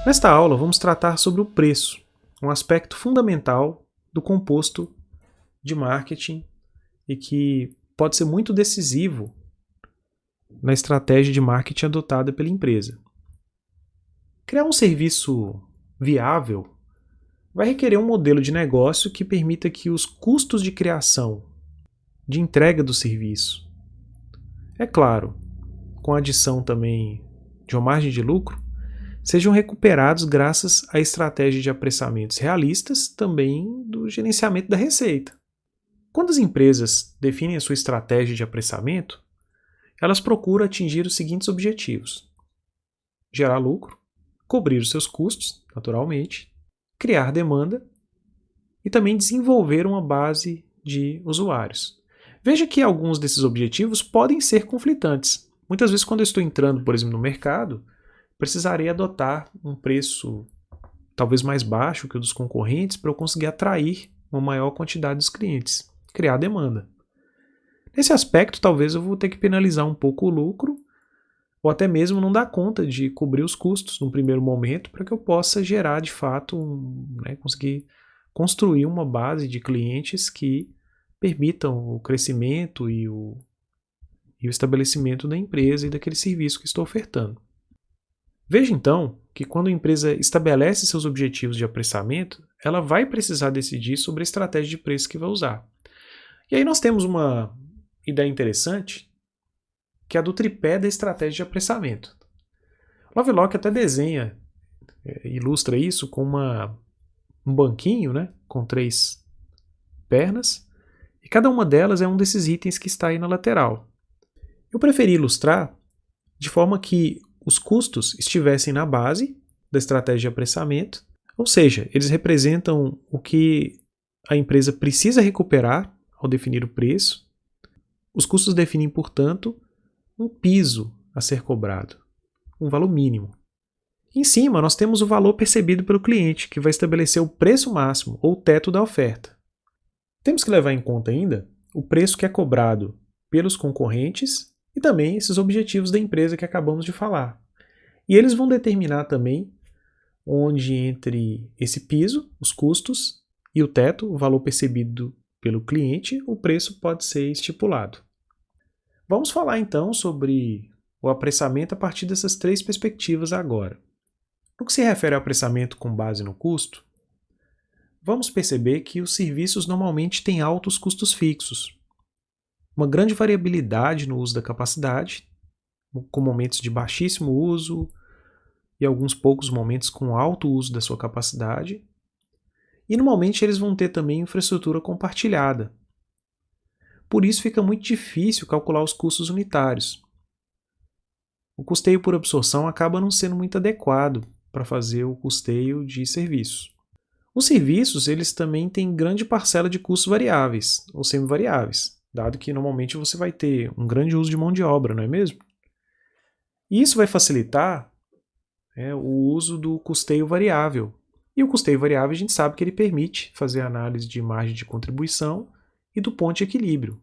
Nesta aula, vamos tratar sobre o preço, um aspecto fundamental do composto de marketing e que pode ser muito decisivo na estratégia de marketing adotada pela empresa. Criar um serviço viável vai requerer um modelo de negócio que permita que os custos de criação, de entrega do serviço, é claro, com a adição também de uma margem de lucro, sejam recuperados graças à estratégia de apressamentos realistas, também do gerenciamento da receita. Quando as empresas definem a sua estratégia de apressamento, elas procuram atingir os seguintes objetivos: gerar lucro, cobrir os seus custos, naturalmente, criar demanda e também desenvolver uma base de usuários. Veja que alguns desses objetivos podem ser conflitantes. Muitas vezes, quando eu estou entrando, por exemplo, no mercado, precisarei adotar um preço talvez mais baixo que o dos concorrentes para eu conseguir atrair uma maior quantidade dos clientes, criar demanda. Nesse aspecto, talvez eu vou ter que penalizar um pouco o lucro ou até mesmo não dar conta de cobrir os custos no primeiro momento para que eu possa gerar de fato, conseguir construir uma base de clientes que permitam o crescimento e o estabelecimento da empresa e daquele serviço que estou ofertando. Veja então que quando a empresa estabelece seus objetivos de apressamento, ela vai precisar decidir sobre a estratégia de preço que vai usar. E aí nós temos uma ideia interessante, que é a do tripé da estratégia de apressamento. Lovelock até desenha, ilustra isso com um banquinho, com 3 pernas, e cada uma delas é um desses itens que está aí na lateral. Eu preferi ilustrar de forma que os custos estivessem na base da estratégia de apressamento, ou seja, eles representam o que a empresa precisa recuperar ao definir o preço. Os custos definem, portanto, um piso a ser cobrado, um valor mínimo. Em cima, nós temos o valor percebido pelo cliente, que vai estabelecer o preço máximo ou teto da oferta. Temos que levar em conta ainda o preço que é cobrado pelos concorrentes e também esses objetivos da empresa que acabamos de falar. E eles vão determinar também onde entre esse piso, os custos, e o teto, o valor percebido pelo cliente, o preço pode ser estipulado. Vamos falar então sobre o apressamento a partir dessas 3 perspectivas agora. No que se refere ao apressamento com base no custo, vamos perceber que os serviços normalmente têm altos custos fixos, uma grande variabilidade no uso da capacidade, com momentos de baixíssimo uso e alguns poucos momentos com alto uso da sua capacidade. E normalmente eles vão ter também infraestrutura compartilhada. Por isso fica muito difícil calcular os custos unitários. O custeio por absorção acaba não sendo muito adequado para fazer o custeio de serviços. Os serviços eles também têm grande parcela de custos variáveis ou semivariáveis, dado que normalmente você vai ter um grande uso de mão de obra, não é mesmo? E isso vai facilitar o uso do custeio variável. E o custeio variável a gente sabe que ele permite fazer análise de margem de contribuição e do ponto de equilíbrio,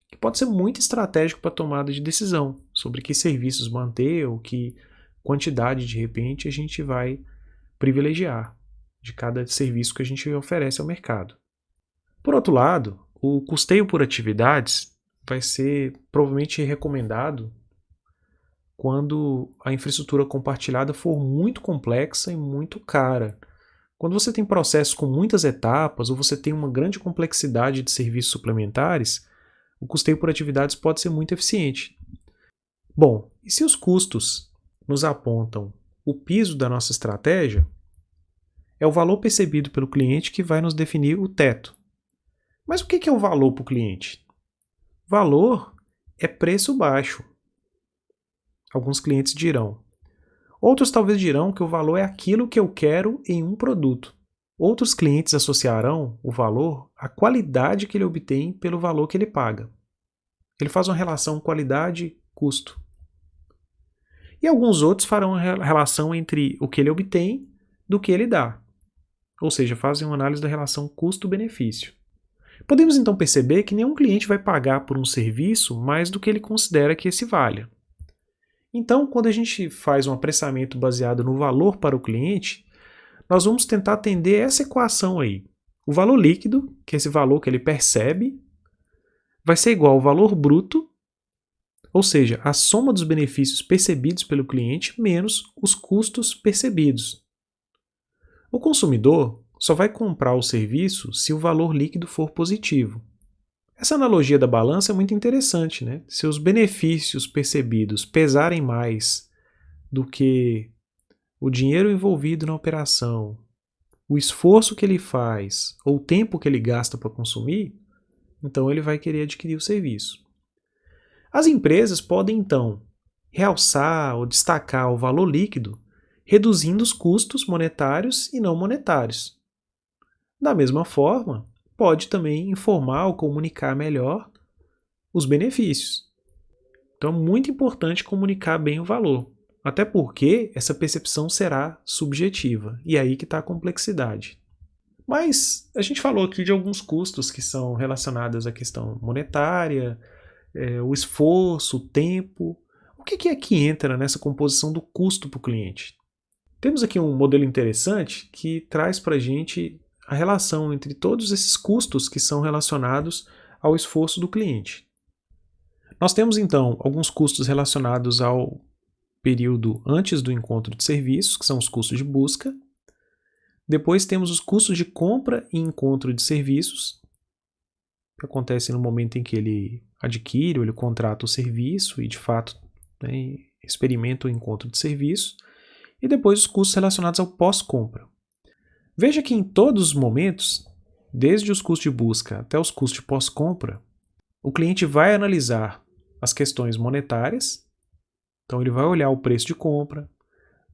que pode ser muito estratégico para a tomada de decisão sobre que serviços manter ou que quantidade de repente a gente vai privilegiar de cada serviço que a gente oferece ao mercado. Por outro lado, o custeio por atividades vai ser provavelmente recomendado quando a infraestrutura compartilhada for muito complexa e muito cara. Quando você tem processos com muitas etapas ou você tem uma grande complexidade de serviços suplementares, o custeio por atividades pode ser muito eficiente. Bom, e se os custos nos apontam o piso da nossa estratégia, é o valor percebido pelo cliente que vai nos definir o teto. Mas o que é o valor para o cliente? Valor é preço baixo. Alguns clientes dirão. Outros talvez dirão que o valor é aquilo que eu quero em um produto. Outros clientes associarão o valor à qualidade que ele obtém pelo valor que ele paga. Ele faz uma relação qualidade-custo. E alguns outros farão a relação entre o que ele obtém do que ele dá. Ou seja, fazem uma análise da relação custo-benefício. Podemos então perceber que nenhum cliente vai pagar por um serviço mais do que ele considera que esse valha. Então, quando a gente faz um apressamento baseado no valor para o cliente, nós vamos tentar atender essa equação aí. O valor líquido, que é esse valor que ele percebe, vai ser igual ao valor bruto, ou seja, a soma dos benefícios percebidos pelo cliente menos os custos percebidos. O consumidor só vai comprar o serviço se o valor líquido for positivo. Essa analogia da balança é muito interessante, né? Se os benefícios percebidos pesarem mais do que o dinheiro envolvido na operação, o esforço que ele faz ou o tempo que ele gasta para consumir, então ele vai querer adquirir o serviço. As empresas podem, então, realçar ou destacar o valor líquido, reduzindo os custos monetários e não monetários. Da mesma forma, pode também informar ou comunicar melhor os benefícios. Então é muito importante comunicar bem o valor, até porque essa percepção será subjetiva, e é aí que está a complexidade. Mas a gente falou aqui de alguns custos que são relacionados à questão monetária, o esforço, o tempo. O que é que entra nessa composição do custo para o cliente? Temos aqui um modelo interessante que traz para a gente a relação entre todos esses custos que são relacionados ao esforço do cliente. Nós temos então alguns custos relacionados ao período antes do encontro de serviços, que são os custos de busca. Depois temos os custos de compra e encontro de serviços, que acontecem no momento em que ele adquire ou ele contrata o serviço e de fato, né, experimenta o encontro de serviço. E depois os custos relacionados ao pós-compra. Veja que em todos os momentos, desde os custos de busca até os custos de pós-compra, o cliente vai analisar as questões monetárias, então ele vai olhar o preço de compra,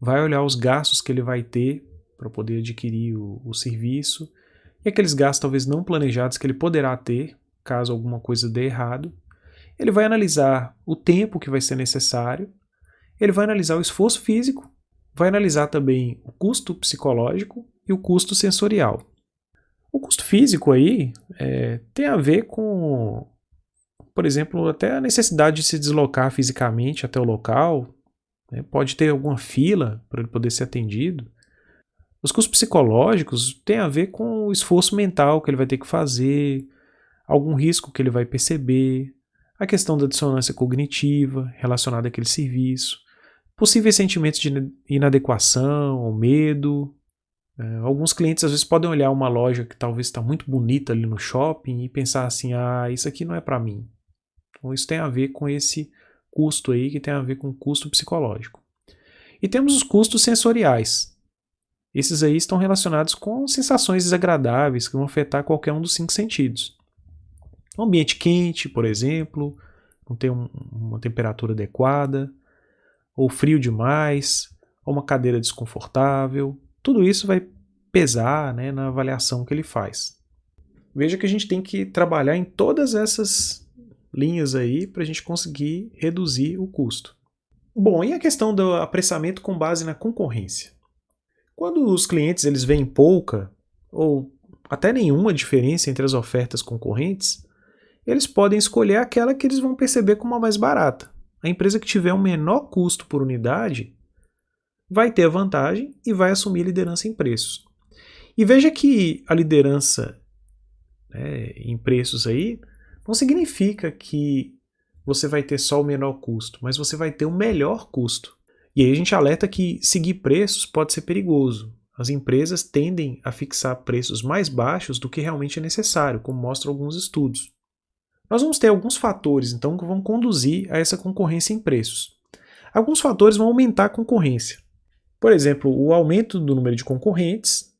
vai olhar os gastos que ele vai ter para poder adquirir o serviço, e aqueles gastos talvez não planejados que ele poderá ter, caso alguma coisa dê errado. Ele vai analisar o tempo que vai ser necessário, ele vai analisar o esforço físico, vai analisar também o custo psicológico e o custo sensorial. O custo físico aí tem a ver com, por exemplo, até a necessidade de se deslocar fisicamente até o local, né? Pode ter alguma fila para ele poder ser atendido. Os custos psicológicos têm a ver com o esforço mental que ele vai ter que fazer, algum risco que ele vai perceber, a questão da dissonância cognitiva relacionada àquele serviço, possíveis sentimentos de inadequação ou medo. Alguns clientes às vezes podem olhar uma loja que talvez está muito bonita ali no shopping e pensar assim, isso aqui não é para mim. Então isso tem a ver com esse custo aí, que tem a ver com o custo psicológico. E temos os custos sensoriais. Esses aí estão relacionados com sensações desagradáveis que vão afetar qualquer um dos 5 sentidos. Um ambiente quente, por exemplo, não ter uma temperatura adequada, ou frio demais, ou uma cadeira desconfortável. Tudo isso vai pesar, né, na avaliação que ele faz. Veja que a gente tem que trabalhar em todas essas linhas aí para a gente conseguir reduzir o custo. Bom, e a questão do apressamento com base na concorrência? Quando os clientes eles veem pouca ou até nenhuma diferença entre as ofertas concorrentes, eles podem escolher aquela que eles vão perceber como a mais barata. A empresa que tiver um menor custo por unidade vai ter a vantagem e vai assumir a liderança em preços. E veja que a liderança, né, em preços aí não significa que você vai ter só o menor custo, mas você vai ter o melhor custo. E aí a gente alerta que seguir preços pode ser perigoso. As empresas tendem a fixar preços mais baixos do que realmente é necessário, como mostram alguns estudos. Nós vamos ter alguns fatores, então, que vão conduzir a essa concorrência em preços. Alguns fatores vão aumentar a concorrência. Por exemplo, o aumento do número de concorrentes,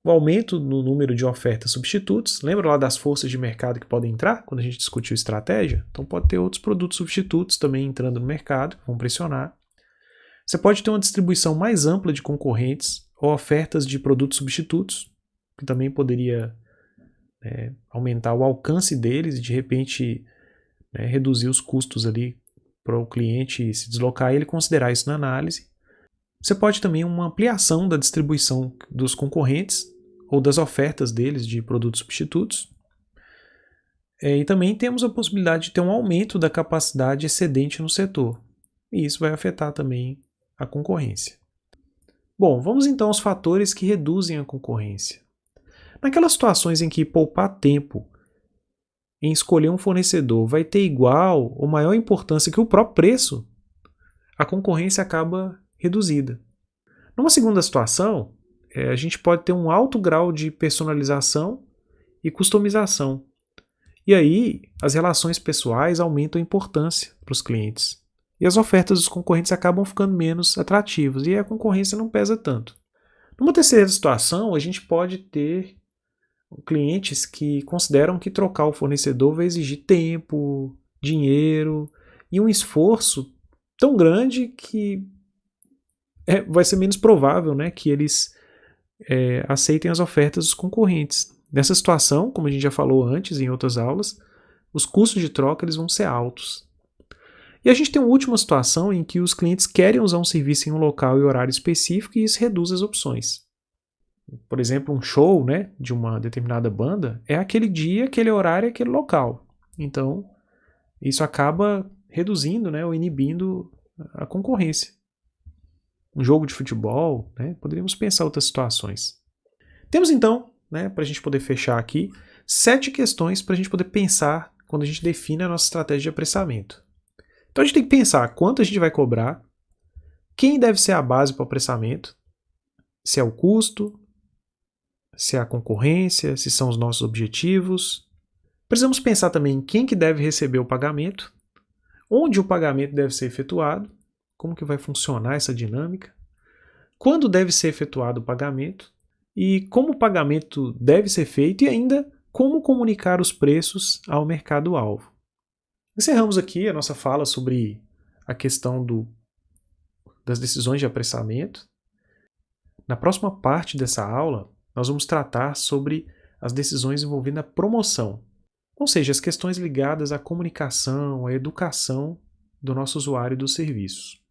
o aumento no número de ofertas substitutos. Lembra lá das forças de mercado que podem entrar quando a gente discutiu estratégia? Então pode ter outros produtos substitutos também entrando no mercado, que vão pressionar. Você pode ter uma distribuição mais ampla de concorrentes ou ofertas de produtos substitutos, que também poderia aumentar o alcance deles e de repente reduzir os custos ali para o cliente se deslocar e ele considerar isso na análise. Você pode também uma ampliação da distribuição dos concorrentes ou das ofertas deles de produtos substitutos. E também temos a possibilidade de ter um aumento da capacidade excedente no setor. e isso vai afetar também a concorrência. Bom, vamos então aos fatores que reduzem a concorrência. Naquelas situações em que poupar tempo em escolher um fornecedor vai ter igual ou maior importância que o próprio preço, a concorrência acaba reduzida. Numa segunda situação, a gente pode ter um alto grau de personalização e customização. E aí, as relações pessoais aumentam a importância para os clientes. E as ofertas dos concorrentes acabam ficando menos atrativas e a concorrência não pesa tanto. Numa terceira situação, a gente pode ter clientes que consideram que trocar o fornecedor vai exigir tempo, dinheiro e um esforço tão grande que vai ser menos provável, né, que eles aceitem as ofertas dos concorrentes. Nessa situação, como a gente já falou antes em outras aulas, os custos de troca eles vão ser altos. E a gente tem uma última situação em que os clientes querem usar um serviço em um local e horário específico e isso reduz as opções. Por exemplo, um show, né, de uma determinada banda é aquele dia, aquele horário, aquele local. Então, isso acaba reduzindo, né, ou inibindo a concorrência. Um jogo de futebol, né, poderíamos pensar outras situações. Temos então, né, para a gente poder fechar aqui, 7 questões para a gente poder pensar quando a gente define a nossa estratégia de apressamento. Então a gente tem que pensar quanto a gente vai cobrar, quem deve ser a base para o apressamento, se é o custo, se é a concorrência, se são os nossos objetivos. Precisamos pensar também em quem que deve receber o pagamento, onde o pagamento deve ser efetuado, como que vai funcionar essa dinâmica, quando deve ser efetuado o pagamento e como o pagamento deve ser feito e ainda como comunicar os preços ao mercado-alvo. Encerramos aqui a nossa fala sobre a questão das decisões de apressamento. Na próxima parte dessa aula, nós vamos tratar sobre as decisões envolvendo a promoção, ou seja, as questões ligadas à comunicação, à educação do nosso usuário e dos serviços.